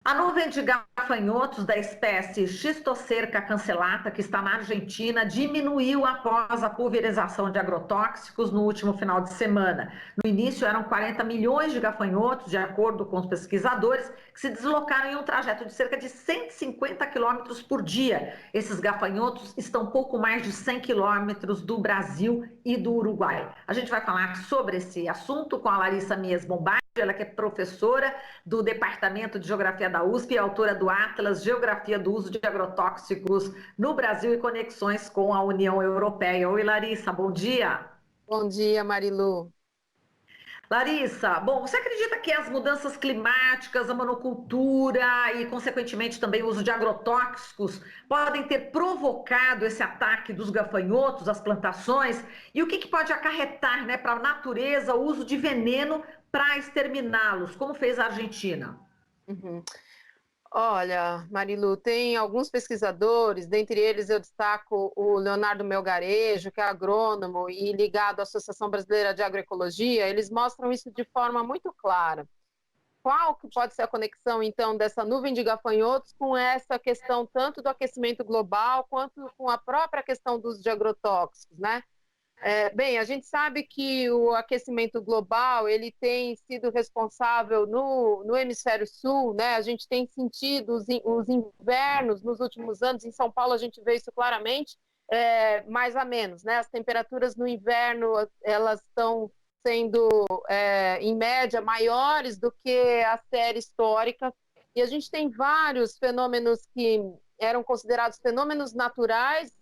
A nuvem de gafanhotos da espécie Schistocerca cancellata, que está na Argentina, diminuiu após a pulverização de agrotóxicos no último final de semana. No início, eram 40 milhões de gafanhotos, de acordo com os pesquisadores, que se deslocaram em um trajeto de cerca de 150 quilômetros por dia. Esses gafanhotos estão pouco mais de 100 quilômetros do Brasil e do Uruguai. A gente vai falar sobre esse assunto com a Larissa Mies Bombard, ela que é professora do Departamento de Geografia da USP e autora do Atlas Geografia do Uso de Agrotóxicos no Brasil e Conexões com a União Europeia. Oi, Larissa, bom dia. Bom dia, Marilu. Larissa, bom, você acredita que as mudanças climáticas, a monocultura e, consequentemente, também o uso de agrotóxicos podem ter provocado esse ataque dos gafanhotos às plantações? E o que pode acarretar, né, para a natureza o uso de veneno para exterminá-los, como fez a Argentina? Uhum. Olha, Marilu, tem alguns pesquisadores, dentre eles eu destaco o Leonardo Melgarejo, que é agrônomo e ligado à Associação Brasileira de Agroecologia, eles mostram isso de forma muito clara. Qual que pode ser a conexão, então, dessa nuvem de gafanhotos com essa questão tanto do aquecimento global quanto com a própria questão dos de agrotóxicos, né? Bem, a gente sabe que o aquecimento global ele tem sido responsável no hemisfério sul, né? A gente tem sentido os invernos nos últimos anos, em São Paulo a gente vê isso claramente, mais a menos, né? As temperaturas no inverno elas estão sendo, em média, maiores do que a série histórica, e a gente tem vários fenômenos que eram considerados fenômenos naturais,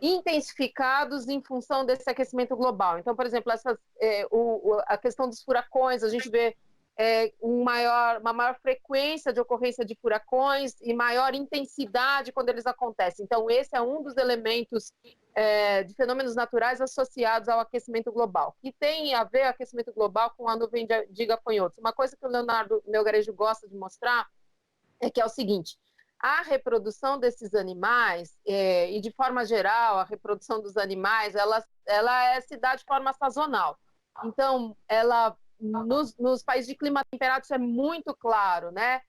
intensificados em função desse aquecimento global. Então, por exemplo, a questão dos furacões, a gente vê uma maior frequência de ocorrência de furacões e maior intensidade quando eles acontecem. Então, esse é um dos elementos de fenômenos naturais associados ao aquecimento global, que tem a ver aquecimento global com a nuvem de gafanhotos. Uma coisa que o Leonardo Melgarejo gosta de mostrar é que é o seguinte: a reprodução desses animais, e de forma geral, a reprodução dos animais, ela se dá de forma sazonal. Então, nos países de clima temperado, isso é muito claro, né?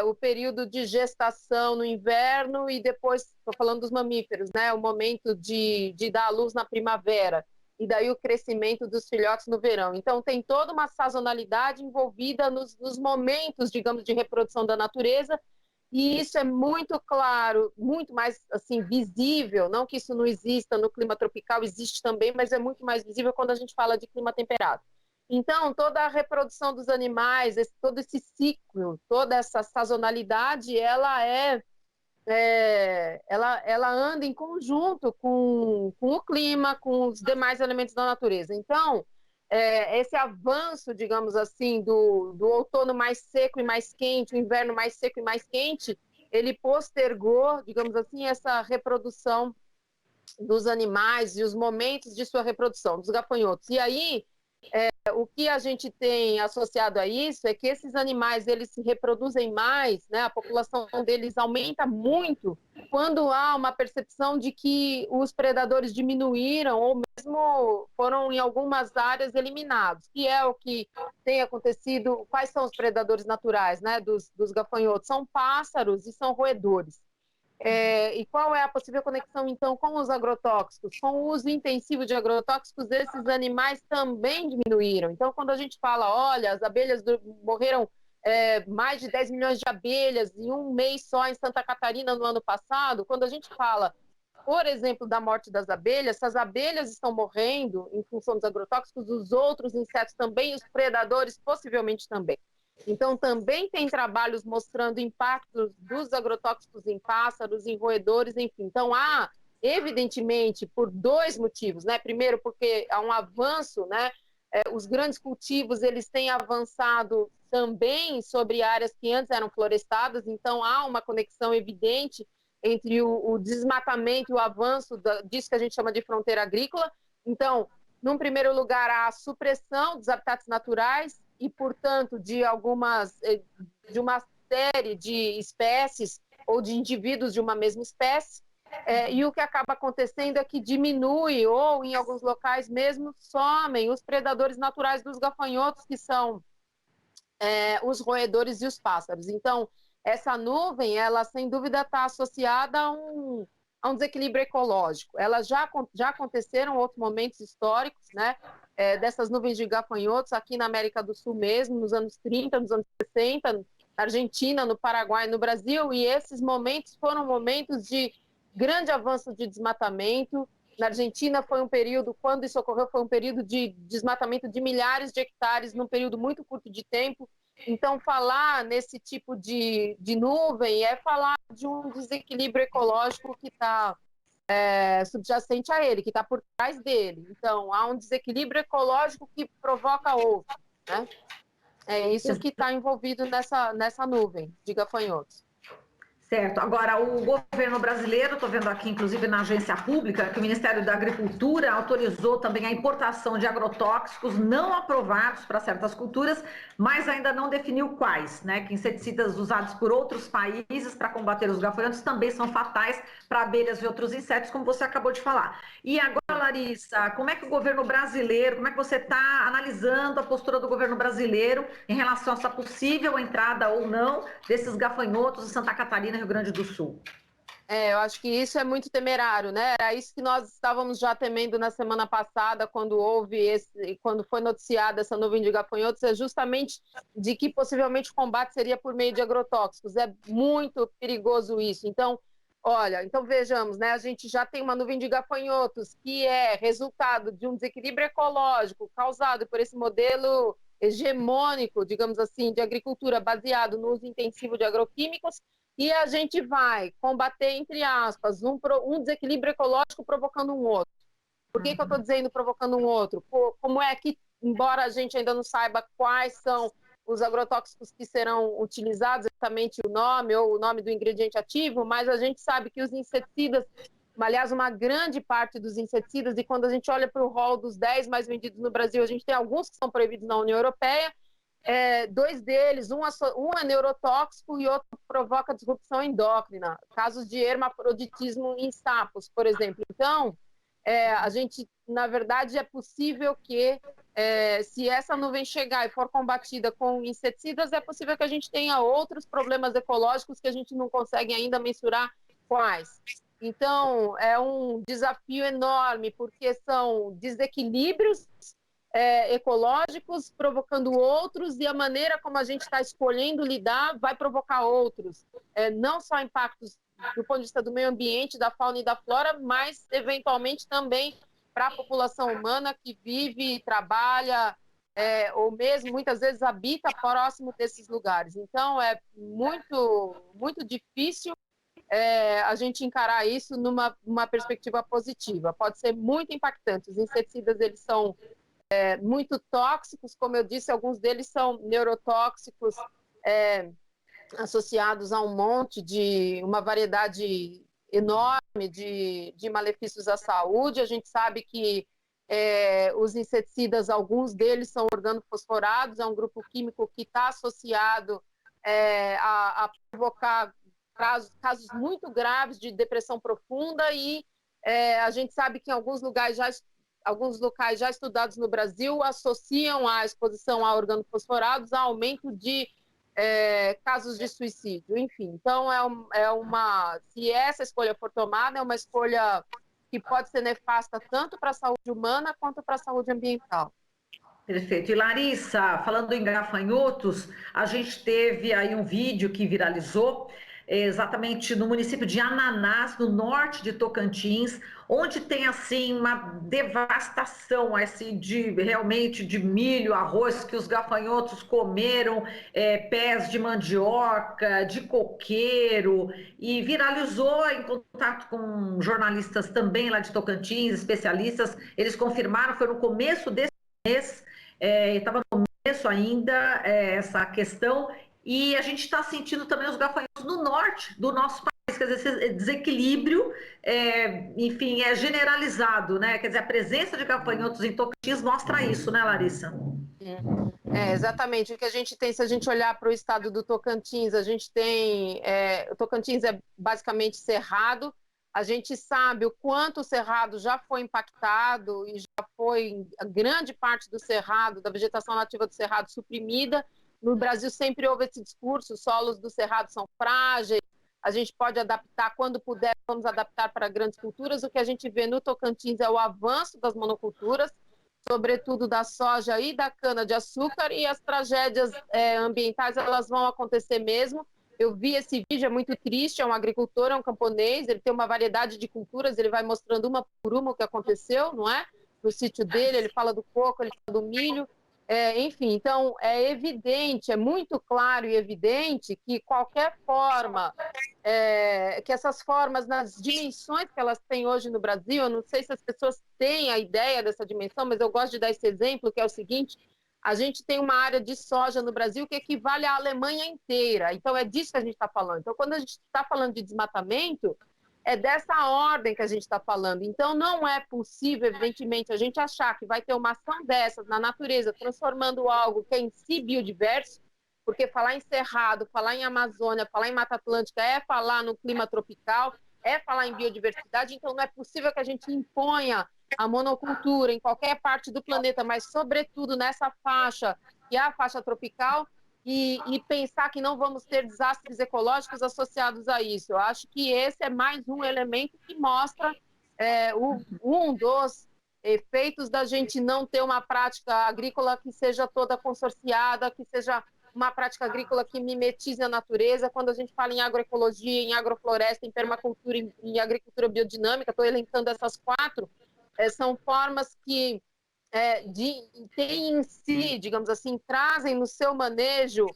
O período de gestação no inverno e depois, estou falando dos mamíferos, né? O momento de dar à luz na primavera e daí o crescimento dos filhotes no verão. Então, tem toda uma sazonalidade envolvida nos momentos, digamos, de reprodução da natureza, e isso é muito claro, muito mais assim visível, não que isso não exista no clima tropical, existe também, mas é muito mais visível quando a gente fala de clima temperado. Então, toda a reprodução dos animais, todo esse ciclo, toda essa sazonalidade, ela anda em conjunto com o clima, com os demais elementos da natureza. Então, esse avanço, digamos assim, do outono mais seco e mais quente, o inverno mais seco e mais quente, ele postergou, digamos assim, essa reprodução dos animais e os momentos de sua reprodução, dos gafanhotos. E aí, o que a gente tem associado a isso é que esses animais eles se reproduzem mais, né? A população deles aumenta muito quando há uma percepção de que os predadores diminuíram ou mesmo foram em algumas áreas eliminados, que é o que tem acontecido. Quais são os predadores naturais, né, dos gafanhotos? São pássaros e são roedores. E qual é a possível conexão, então, com os agrotóxicos? Com o uso intensivo de agrotóxicos, esses animais também diminuíram. Então, quando a gente fala, olha, as abelhas morreram mais de 10 milhões de abelhas em um mês só em Santa Catarina no ano passado, quando a gente fala, por exemplo, da morte das abelhas, se as abelhas estão morrendo em função dos agrotóxicos, os outros insetos também, os predadores possivelmente também. Então, também tem trabalhos mostrando impactos dos agrotóxicos em pássaros, em roedores, enfim. Então, há, evidentemente, por dois motivos, né? Primeiro, porque há um avanço, né? Os grandes cultivos, eles têm avançado também sobre áreas que antes eram florestadas, então há uma conexão evidente entre o desmatamento e o avanço disso que a gente chama de fronteira agrícola. Então, num primeiro lugar, há a supressão dos habitats naturais e, portanto, de uma série de espécies ou de indivíduos de uma mesma espécie, e o que acaba acontecendo é que diminui ou, em alguns locais mesmo, somem os predadores naturais dos gafanhotos, que são os roedores e os pássaros. Então, essa nuvem, ela sem dúvida está associada a um desequilíbrio ecológico. Elas já aconteceram em outros momentos históricos, né? Dessas nuvens de gafanhotos aqui na América do Sul mesmo, nos anos 30, nos anos 60, na Argentina, no Paraguai, no Brasil, e esses momentos foram momentos de grande avanço de desmatamento. Na Argentina foi um período, quando isso ocorreu, foi um período de desmatamento de milhares de hectares num período muito curto de tempo. Então, falar nesse tipo de nuvem é falar de um desequilíbrio ecológico que está subjacente a ele, que está por trás dele. Então, há um desequilíbrio ecológico que provoca outro, né? É isso que está envolvido nessa nuvem de gafanhotos. Certo. Agora, o governo brasileiro, estou vendo aqui, inclusive na agência pública, que o Ministério da Agricultura autorizou também a importação de agrotóxicos não aprovados para certas culturas, mas ainda não definiu quais, né? Que inseticidas usados por outros países para combater os gafanhotos também são fatais para abelhas e outros insetos, como você acabou de falar. E agora, Larissa, como é que o governo brasileiro, como é que você está analisando a postura do governo brasileiro em relação a essa possível entrada ou não desses gafanhotos em Santa Catarina, Rio Grande do Sul? Eu acho que isso é muito temerário, né? Era isso que nós estávamos já temendo na semana passada, quando foi noticiada essa nuvem de gafanhotos, é justamente de que possivelmente o combate seria por meio de agrotóxicos. É muito perigoso isso. Então, olha, então vejamos, né? A gente já tem uma nuvem de gafanhotos que é resultado de um desequilíbrio ecológico causado por esse modelo hegemônico, digamos assim, de agricultura baseado no uso intensivo de agroquímicos, e a gente vai combater, entre aspas, um desequilíbrio ecológico provocando um outro. Por que eu estou dizendo provocando um outro? Como é que, embora a gente ainda não saiba quais são os agrotóxicos que serão utilizados, exatamente o nome ou o nome do ingrediente ativo, mas a gente sabe que os inseticidas, aliás, uma grande parte dos inseticidas, e quando a gente olha para o rol dos 10 mais vendidos no Brasil, a gente tem alguns que são proibidos na União Europeia, dois deles, um é neurotóxico e outro provoca disrupção endócrina, casos de hermafroditismo em sapos, por exemplo. Então, a gente, na verdade, é possível que, se essa nuvem chegar e for combatida com inseticidas, é possível que a gente tenha outros problemas ecológicos que a gente não consegue ainda mensurar quais. Então, é um desafio enorme, porque são desequilíbrios ecológicos provocando outros, e a maneira como a gente está escolhendo lidar vai provocar outros. Não só impactos do ponto de vista do meio ambiente, da fauna e da flora, mas, eventualmente, também para a população humana que vive e trabalha, ou mesmo, muitas vezes, habita próximo desses lugares. Então, é muito, muito difícil a gente encarar isso numa perspectiva positiva. Pode ser muito impactante. Os inseticidas, eles são muito tóxicos, como eu disse, alguns deles são neurotóxicos, associados a uma variedade enorme de malefícios à saúde. A gente sabe que os inseticidas, alguns deles são organofosforados, é um grupo químico que está associado a provocar casos muito graves de depressão profunda, e a gente sabe que em alguns locais já estudados no Brasil associam a exposição a organofosforados a aumento de casos de suicídio, enfim. Então, se essa escolha for tomada, é uma escolha que pode ser nefasta tanto para a saúde humana quanto para a saúde ambiental. Perfeito. E Larissa, falando em gafanhotos, a gente teve aí um vídeo que viralizou exatamente no município de Ananás, no norte de Tocantins, onde tem assim uma devastação assim, realmente de milho, arroz que os gafanhotos comeram, pés de mandioca, de coqueiro, e viralizou em contato com jornalistas também lá de Tocantins, especialistas. Eles confirmaram, foi no começo desse mês, estava no começo ainda essa questão, e a gente está sentindo também os gafanhotos no norte do nosso país, quer dizer, esse desequilíbrio, enfim, é generalizado, né? Quer dizer, a presença de gafanhotos em Tocantins mostra isso, né, Larissa? Exatamente. O que a gente tem, se a gente olhar para o estado do Tocantins, a gente tem. O Tocantins é basicamente cerrado. A gente sabe o quanto o cerrado já foi impactado e já foi a grande parte do cerrado, da vegetação nativa do cerrado suprimida. No Brasil sempre houve esse discurso, os solos do Cerrado são frágeis, a gente pode adaptar, quando puder, vamos adaptar para grandes culturas. O que a gente vê no Tocantins é o avanço das monoculturas, sobretudo da soja e da cana-de-açúcar, e as tragédias ambientais elas vão acontecer mesmo. Eu vi esse vídeo, é muito triste, é um agricultor, é um camponês, ele tem uma variedade de culturas, ele vai mostrando uma por uma o que aconteceu, não é? No sítio dele, ele fala do coco, ele fala do milho, enfim, então é evidente, é muito claro e evidente que qualquer forma, que essas formas, nas dimensões que elas têm hoje no Brasil, eu não sei se as pessoas têm a ideia dessa dimensão, mas eu gosto de dar esse exemplo, que é o seguinte: a gente tem uma área de soja no Brasil que equivale à Alemanha inteira, então é disso que a gente está falando. Então, quando a gente está falando de desmatamento, é dessa ordem que a gente está falando. Então, não é possível, evidentemente, a gente achar que vai ter uma ação dessas na natureza, transformando algo que é em si biodiverso, porque falar em Cerrado, falar em Amazônia, falar em Mata Atlântica é falar no clima tropical, é falar em biodiversidade. Então, não é possível que a gente imponha a monocultura em qualquer parte do planeta, mas, sobretudo, nessa faixa, que é a faixa tropical, e pensar que não vamos ter desastres ecológicos associados a isso. Eu acho que esse é mais um elemento que mostra um dos efeitos da gente não ter uma prática agrícola que seja toda consorciada, que seja uma prática agrícola que mimetize a natureza. Quando a gente fala em agroecologia, em agrofloresta, em permacultura, em agricultura biodinâmica, estou elencando essas quatro, são formas que têm em si, digamos assim, trazem no seu manejo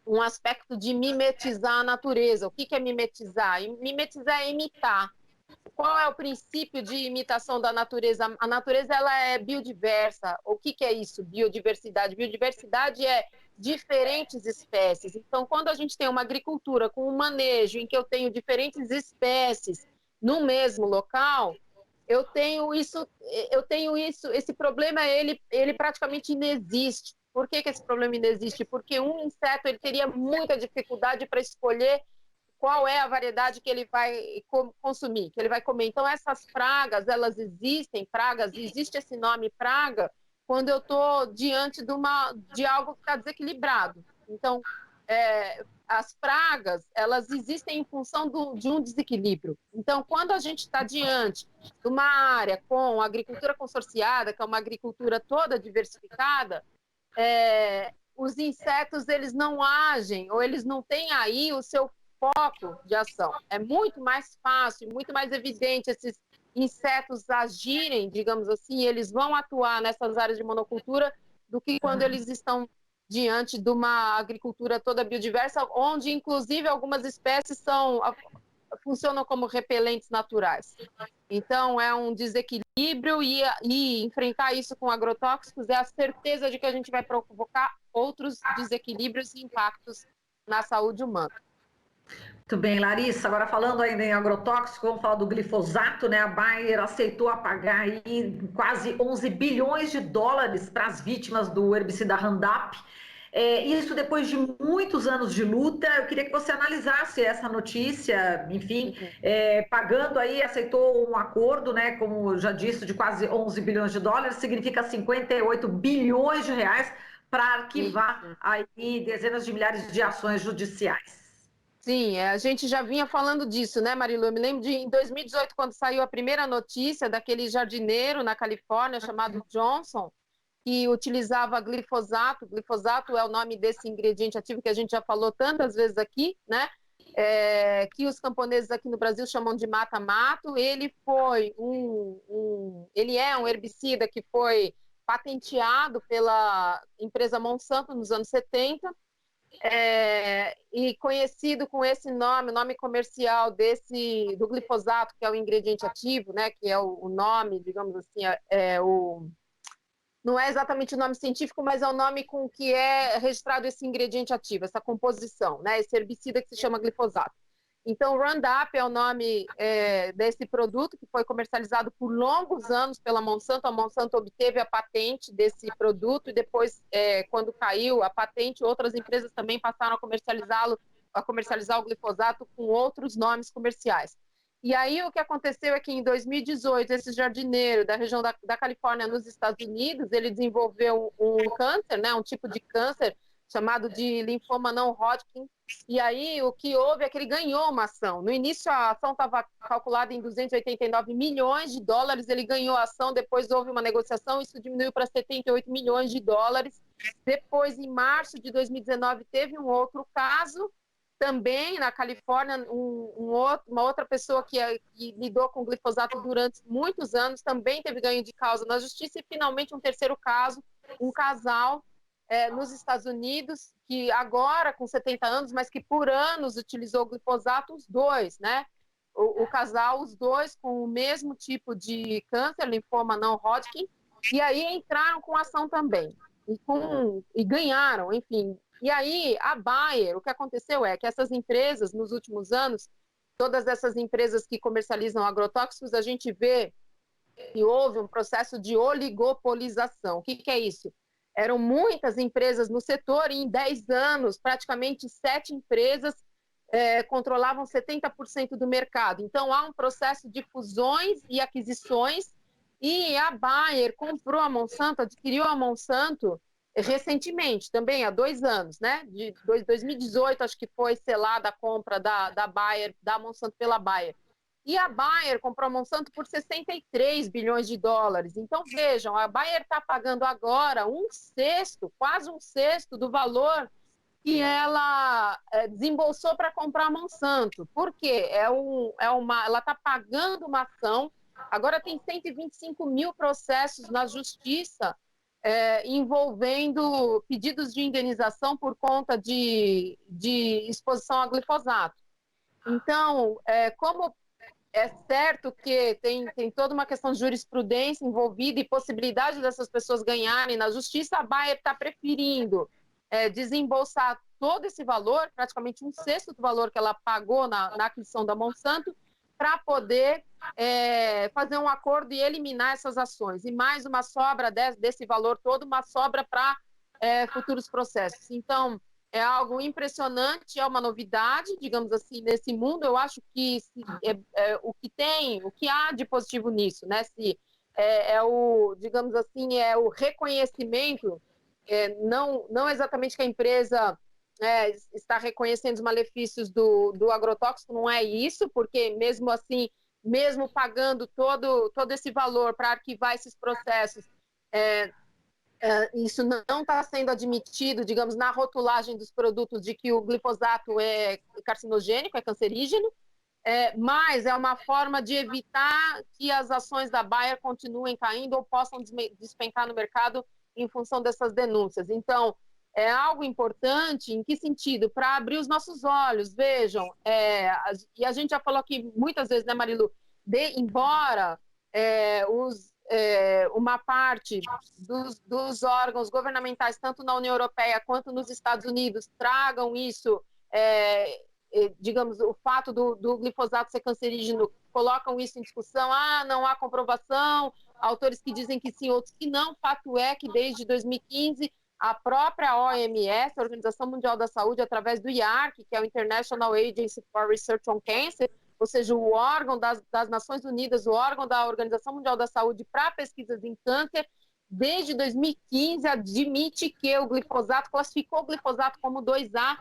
um aspecto de mimetizar a natureza. O que é mimetizar? Mimetizar é imitar. Qual é o princípio de imitação da natureza? A natureza ela é biodiversa. O que é isso? Biodiversidade. Biodiversidade é diferentes espécies. Então, quando a gente tem uma agricultura com um manejo em que eu tenho diferentes espécies no mesmo local, esse problema ele praticamente inexiste. Por que esse problema inexiste? Porque um inseto ele teria muita dificuldade para escolher qual é a variedade que ele vai consumir, que ele vai comer. Então, essas pragas, elas existem, existe esse nome praga, quando eu estou diante de algo que está desequilibrado. Então, as pragas, elas existem em função de um desequilíbrio. Então, quando a gente está diante de uma área com agricultura consorciada, que é uma agricultura toda diversificada, os insetos, eles não agem, ou eles não têm aí o seu foco de ação. É muito mais fácil, muito mais evidente esses insetos agirem, digamos assim, eles vão atuar nessas áreas de monocultura do que quando eles estão diante de uma agricultura toda biodiversa, onde, inclusive, algumas espécies funcionam como repelentes naturais. Então, é um desequilíbrio e enfrentar isso com agrotóxicos é a certeza de que a gente vai provocar outros desequilíbrios e impactos na saúde humana. Muito bem, Larissa. Agora falando ainda em agrotóxico, vamos falar do glifosato, né? A Bayer aceitou pagar aí quase 11 bilhões de dólares para as vítimas do herbicida Roundup. Isso depois de muitos anos de luta. Eu queria que você analisasse essa notícia, enfim, pagando aí, aceitou um acordo, né? Como já disse, de quase 11 bilhões de dólares, significa 58 bilhões de reais para arquivar aí dezenas de milhares de ações judiciais. Sim, a gente já vinha falando disso, né, Marilu? Eu me lembro em 2018, quando saiu a primeira notícia daquele jardineiro na Califórnia chamado Johnson, que utilizava glifosato. Glifosato é o nome desse ingrediente ativo que a gente já falou tantas vezes aqui, né? Que os camponeses aqui no Brasil chamam de mata-mato. Ele é um herbicida que foi patenteado pela empresa Monsanto nos anos 70. E conhecido com esse nome, o nome comercial do glifosato, que é o ingrediente ativo, né, que é o nome, digamos assim, não é exatamente o nome científico, mas é o nome com que é registrado esse ingrediente ativo, essa composição, né, esse herbicida que se chama glifosato. Então, o Roundup é o nome desse produto que foi comercializado por longos anos pela Monsanto. A Monsanto obteve a patente desse produto e depois, quando caiu a patente, outras empresas também passaram a comercializar o glifosato com outros nomes comerciais. E aí o que aconteceu é que em 2018, esse jardineiro da região da Califórnia, nos Estados Unidos, ele desenvolveu um câncer, né, um tipo de câncer chamado de linfoma não Hodgkin. E aí o que houve é que ele ganhou uma ação. No início a ação estava calculada em 289 milhões de dólares, ele ganhou a ação, depois houve uma negociação, isso diminuiu para 78 milhões de dólares. Depois, em março de 2019, teve um outro caso, também na Califórnia, uma outra pessoa que lidou com glifosato durante muitos anos, também teve ganho de causa na justiça, e finalmente um terceiro caso, um casal nos Estados Unidos, que agora com 70 anos, mas que por anos utilizou glifosato, os dois, né? O casal, os dois com o mesmo tipo de câncer, linfoma não Hodgkin, e aí entraram com ação também, e ganharam, enfim. E aí a Bayer, o que aconteceu é que essas empresas, nos últimos anos, todas essas empresas que comercializam agrotóxicos, a gente vê que houve um processo de oligopolização. O que é isso? Eram muitas empresas no setor e em 10 anos, praticamente 7 empresas controlavam 70% do mercado. Então, há um processo de fusões e aquisições, e a Bayer comprou a Monsanto, adquiriu a Monsanto recentemente, também há 2 anos, né? De 2018, acho que foi selada a compra da Bayer, da Monsanto pela Bayer. E a Bayer comprou a Monsanto por 63 bilhões de dólares. Então, vejam, a Bayer está pagando agora quase um sexto do valor que ela desembolsou para comprar a Monsanto. Por quê? Ela está pagando uma ação, agora tem 125 mil processos na justiça envolvendo pedidos de indenização por conta de exposição a glifosato. Então, como é certo que tem toda uma questão de jurisprudência envolvida e possibilidade dessas pessoas ganharem na justiça, a Bayer está preferindo desembolsar todo esse valor, praticamente um sexto do valor que ela pagou na aquisição da Monsanto, para poder fazer um acordo e eliminar essas ações. E mais uma sobra desse valor todo, uma sobra para futuros processos. Então, é algo impressionante, é uma novidade, digamos assim, nesse mundo. Eu acho que o que há de positivo nisso, né? Digamos assim, é o reconhecimento, não exatamente que a empresa está reconhecendo os malefícios do agrotóxico, não é isso, porque mesmo assim, mesmo pagando todo esse valor para arquivar esses processos, isso não está sendo admitido, digamos, na rotulagem dos produtos de que o glifosato é carcinogênico, é cancerígeno, mas é uma forma de evitar que as ações da Bayer continuem caindo ou possam despencar no mercado em função dessas denúncias. Então, é algo importante, em que sentido? Para abrir os nossos olhos, vejam, e a gente já falou aqui muitas vezes, né, Marilu, embora uma parte dos órgãos governamentais, tanto na União Europeia quanto nos Estados Unidos, tragam isso, digamos, o fato do glifosato ser cancerígeno, colocam isso em discussão, não há comprovação, autores que dizem que sim, outros que não. Fato é que desde 2015, a própria OMS, a Organização Mundial da Saúde, através do IARC, que é o International Agency for Research on Cancer, ou seja, o órgão das Nações Unidas, o órgão da Organização Mundial da Saúde para pesquisas em câncer, desde 2015 admite que o glifosato, classificou o glifosato como 2A,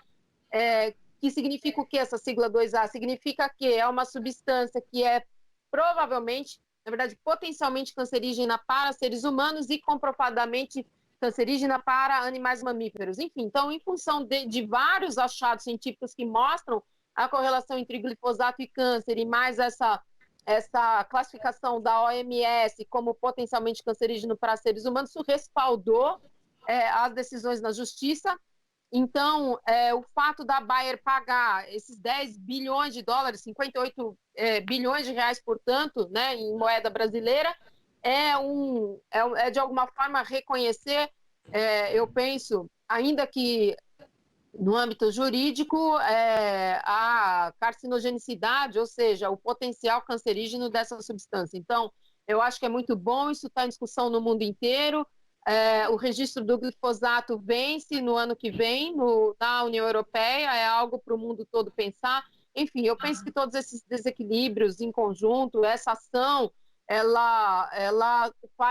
que significa o que essa sigla 2A? Significa que é uma substância que é provavelmente, na verdade, potencialmente cancerígena para seres humanos e comprovadamente cancerígena para animais mamíferos. Enfim, então, em função de vários achados científicos que mostram a correlação entre glifosato e câncer, e mais essa classificação da OMS como potencialmente cancerígeno para seres humanos, isso respaldou as decisões na justiça. Então, o fato da Bayer pagar esses 10 bilhões de dólares, 58 bilhões de reais, portanto, né, em moeda brasileira, é de alguma forma reconhecer, eu penso, ainda que no âmbito jurídico, a carcinogenicidade, ou seja, o potencial cancerígeno dessa substância. Então, eu acho que é muito bom, isso está em discussão no mundo inteiro. O registro do glifosato vence no ano que vem na União Europeia, é algo para o mundo todo pensar. Enfim, eu penso que todos esses desequilíbrios em conjunto, essa ação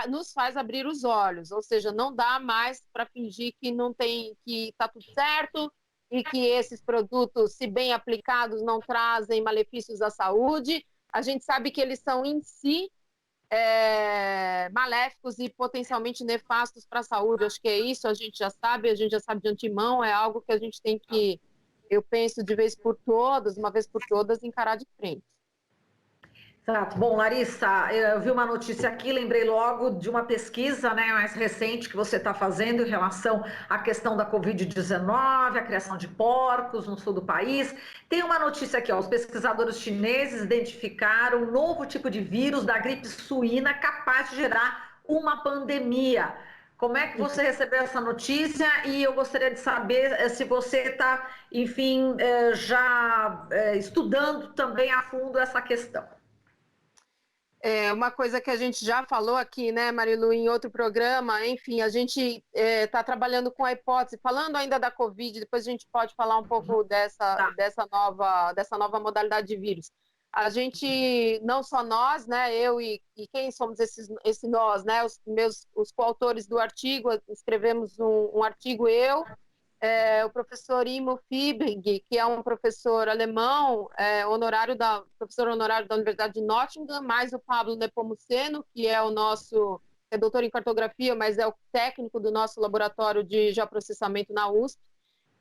nos faz abrir os olhos, ou seja, não dá mais para fingir que não tem, que está tudo certo e que esses produtos, se bem aplicados, não trazem malefícios à saúde. A gente sabe que eles são em si maléficos e potencialmente nefastos para a saúde. Acho que é isso, a gente já sabe de antemão, é algo que a gente tem que, eu penso, de vez por todas, uma vez por todas, encarar de frente. Exato. Bom, Larissa, eu vi uma notícia aqui, lembrei logo de uma pesquisa, né, mais recente que você está fazendo em relação à questão da Covid-19, a criação de porcos no sul do país. Tem uma notícia aqui, ó, os pesquisadores chineses identificaram um novo tipo de vírus da gripe suína capaz de gerar uma pandemia. Como é que você recebeu essa notícia? E eu gostaria de saber se você está, enfim, já estudando também a fundo essa questão. É uma coisa que a gente já falou aqui, né, Marilu, em outro programa, enfim, a gente está trabalhando com a hipótese, falando ainda da Covid, depois a gente pode falar um pouco dessa nova modalidade de vírus. A gente, não só nós, né, eu e quem somos esse nós, né, os coautores do artigo, escrevemos um artigo, o professor Imo Fiebig, que é um professor alemão, professor honorário da Universidade de Nottingham, mais o Pablo Nepomuceno, que é o nosso, é doutor em cartografia, mas é o técnico do nosso laboratório de geoprocessamento na USP,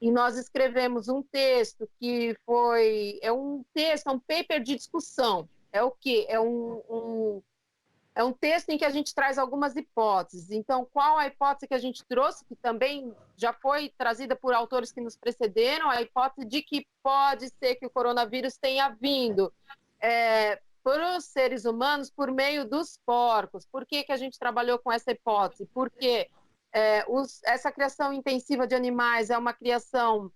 e nós escrevemos um texto que é um paper de discussão. É o quê? É um texto em que a gente traz algumas hipóteses. Então, qual a hipótese que a gente trouxe, que também já foi trazida por autores que nos precederam, a hipótese de que pode ser que o coronavírus tenha vindo para os seres humanos por meio dos porcos. Por que a gente trabalhou com essa hipótese? Porque essa criação intensiva de animais é uma criação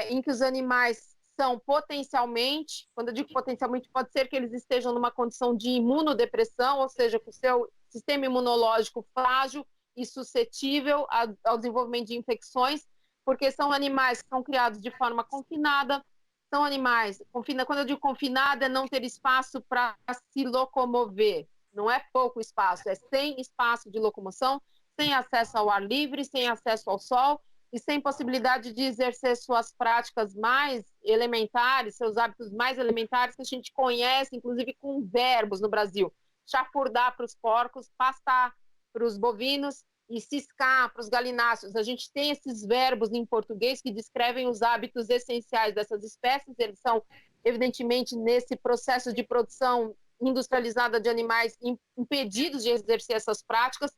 em que os animais são potencialmente, quando eu digo potencialmente, pode ser que eles estejam numa condição de imunodepressão, ou seja, com o seu sistema imunológico frágil e suscetível ao desenvolvimento de infecções, porque são animais que são criados de forma confinada, são animais, quando eu digo confinada, é não ter espaço para se locomover, não é pouco espaço, é sem espaço de locomoção, sem acesso ao ar livre, sem acesso ao sol, e sem possibilidade de exercer suas práticas mais elementares, seus hábitos mais elementares que a gente conhece, inclusive com verbos no Brasil. Chafurdar para os porcos, pastar para os bovinos e ciscar para os galináceos. A gente tem esses verbos em português que descrevem os hábitos essenciais dessas espécies. Eles são, evidentemente, nesse processo de produção industrializada de animais impedidos de exercer essas práticas,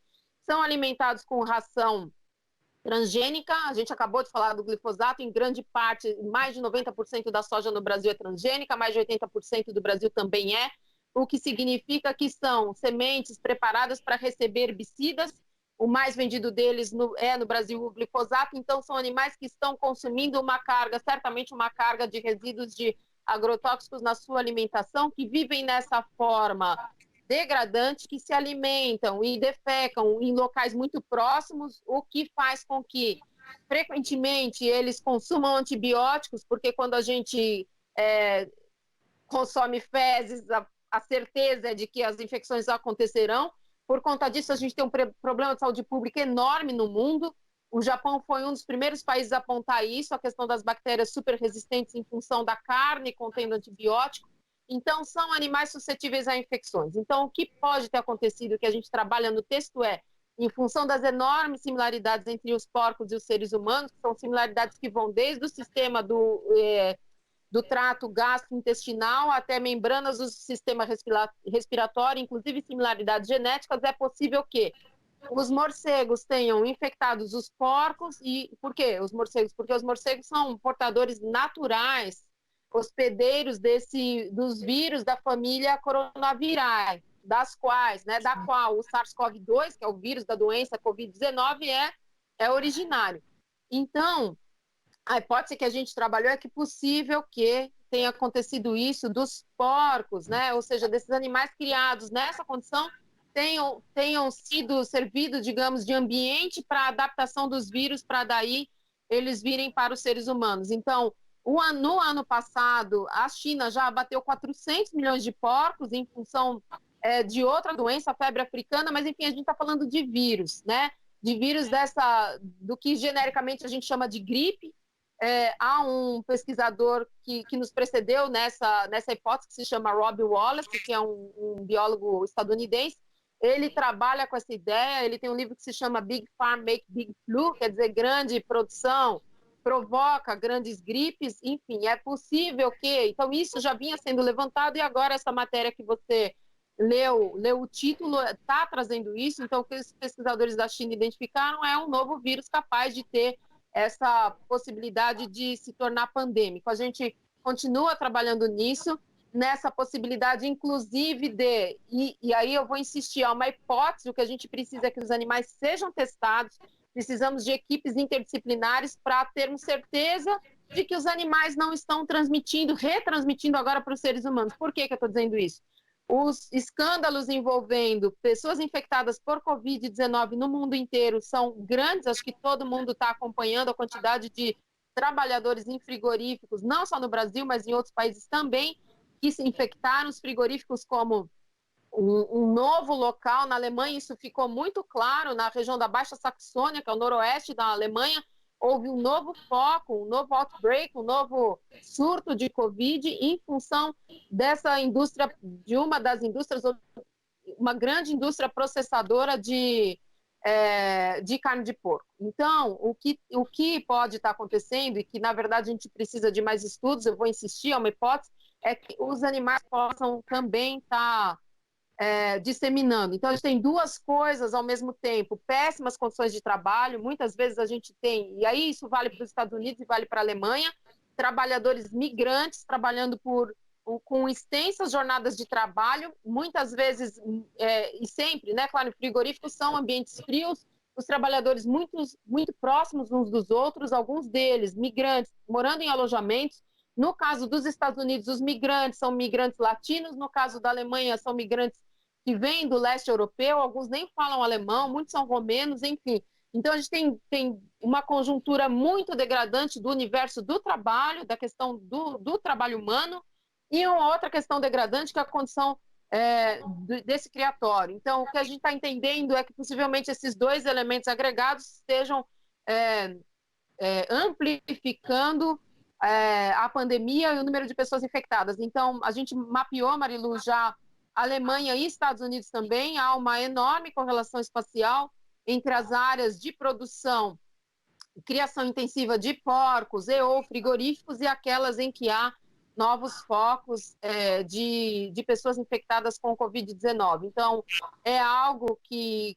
são alimentados com ração transgênica. A gente acabou de falar do glifosato, em grande parte, mais de 90% da soja no Brasil é transgênica, mais de 80% do Brasil também é, o que significa que são sementes preparadas para receber herbicidas. O mais vendido deles no Brasil o glifosato, então são animais que estão consumindo uma carga, certamente uma carga de resíduos de agrotóxicos na sua alimentação, que vivem nessa forma degradante, que se alimentam e defecam em locais muito próximos, o que faz com que, frequentemente, eles consumam antibióticos, porque quando a gente consome fezes, a certeza é de que as infecções acontecerão. Por conta disso, a gente tem um problema de saúde pública enorme no mundo. O Japão foi um dos primeiros países a apontar isso, a questão das bactérias super resistentes em função da carne contendo antibiótico. Então, são animais suscetíveis a infecções. Então, o que pode ter acontecido, que a gente trabalha no texto em função das enormes similaridades entre os porcos e os seres humanos, que são similaridades que vão desde o sistema do trato gastrointestinal até membranas do sistema respiratório, inclusive similaridades genéticas, é possível que os morcegos tenham infectados os porcos. E por quê? Os morcegos? Porque os morcegos são portadores naturais, hospedeiros dos vírus da família coronaviridae, da qual o SARS-CoV-2, que é o vírus da doença Covid-19, é originário. Então, a hipótese que a gente trabalhou é que possível que tenha acontecido isso dos porcos, né? Ou seja, desses animais criados nessa condição, tenham sido servidos, digamos, de ambiente para a adaptação dos vírus, para daí eles virem para os seres humanos. Então, no ano passado, a China já abateu 400 milhões de porcos em função de outra doença, a febre africana, mas enfim, a gente está falando de vírus, né? De vírus do que genericamente a gente chama de gripe. Há um pesquisador que nos precedeu nessa hipótese, que se chama Robbie Wallace, que é um biólogo estadunidense. Ele trabalha com essa ideia, ele tem um livro que se chama Big Farm Make Big Flu, quer dizer, grande produção provoca grandes gripes, enfim, é possível que... Então, isso já vinha sendo levantado, e agora essa matéria que você leu o título está trazendo isso. Então, o que os pesquisadores da China identificaram é um novo vírus capaz de ter essa possibilidade de se tornar pandêmico. A gente continua trabalhando nisso, nessa possibilidade, inclusive e aí eu vou insistir, há uma hipótese, o que a gente precisa é que os animais sejam testados, precisamos de equipes interdisciplinares para termos certeza de que os animais não estão retransmitindo agora para os seres humanos. Por que eu estou dizendo isso? Os escândalos envolvendo pessoas infectadas por Covid-19 no mundo inteiro são grandes, acho que todo mundo está acompanhando a quantidade de trabalhadores em frigoríficos, não só no Brasil, mas em outros países também, que se infectaram. Os frigoríficos como um novo local na Alemanha, isso ficou muito claro, na região da Baixa Saxônia, que é o noroeste da Alemanha, houve um novo foco, um novo outbreak, um novo surto de Covid em função dessa indústria, de uma das indústrias, uma grande indústria processadora de carne de porco. Então, o que pode estar acontecendo, e que, na verdade, a gente precisa de mais estudos, eu vou insistir, é uma hipótese, é que os animais possam também estar disseminando. Então, a gente tem duas coisas ao mesmo tempo: péssimas condições de trabalho. Muitas vezes a gente tem, e aí isso vale para os Estados Unidos e vale para a Alemanha, trabalhadores migrantes trabalhando com extensas jornadas de trabalho, muitas vezes, e sempre, né, claro, frigoríficos são ambientes frios, os trabalhadores muito próximos uns dos outros, alguns deles migrantes, morando em alojamentos. No caso dos Estados Unidos, os migrantes são migrantes latinos, no caso da Alemanha, são migrantes que vêm do leste europeu, alguns nem falam alemão, muitos são romenos, enfim. Então, a gente tem uma conjuntura muito degradante do universo do trabalho, da questão do trabalho humano, e uma outra questão degradante, que é a condição desse criatório. Então, o que a gente está entendendo é que possivelmente esses dois elementos agregados estejam amplificando a pandemia e o número de pessoas infectadas. Então, a gente mapeou, Marilu, já Alemanha e Estados Unidos também. Há uma enorme correlação espacial entre as áreas de produção, criação intensiva de porcos ou frigoríficos, e aquelas em que há novos focos de pessoas infectadas com Covid-19. Então, é algo que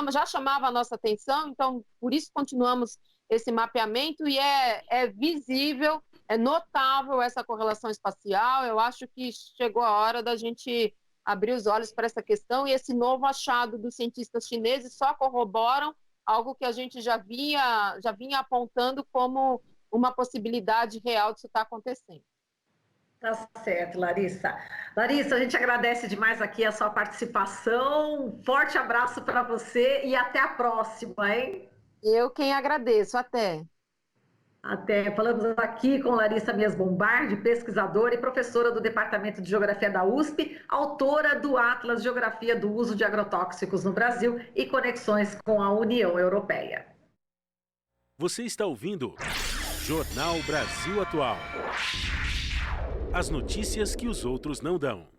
já chamava a nossa atenção, então, por isso continuamos esse mapeamento, e é visível, é notável essa correlação espacial. Eu acho que chegou a hora da gente abrir os olhos para essa questão, e esse novo achado dos cientistas chineses só corroboram algo que a gente já vinha apontando como uma possibilidade real disso estar acontecendo. Tá certo, Larissa. Larissa, a gente agradece demais aqui a sua participação. Um forte abraço para você e até a próxima, hein? Eu quem agradeço. Até. Até. Falamos aqui com Larissa Mies Bombardi, pesquisadora e professora do Departamento de Geografia da USP, autora do Atlas Geografia do Uso de Agrotóxicos no Brasil e Conexões com a União Europeia. Você está ouvindo Jornal Brasil Atual. As notícias que os outros não dão.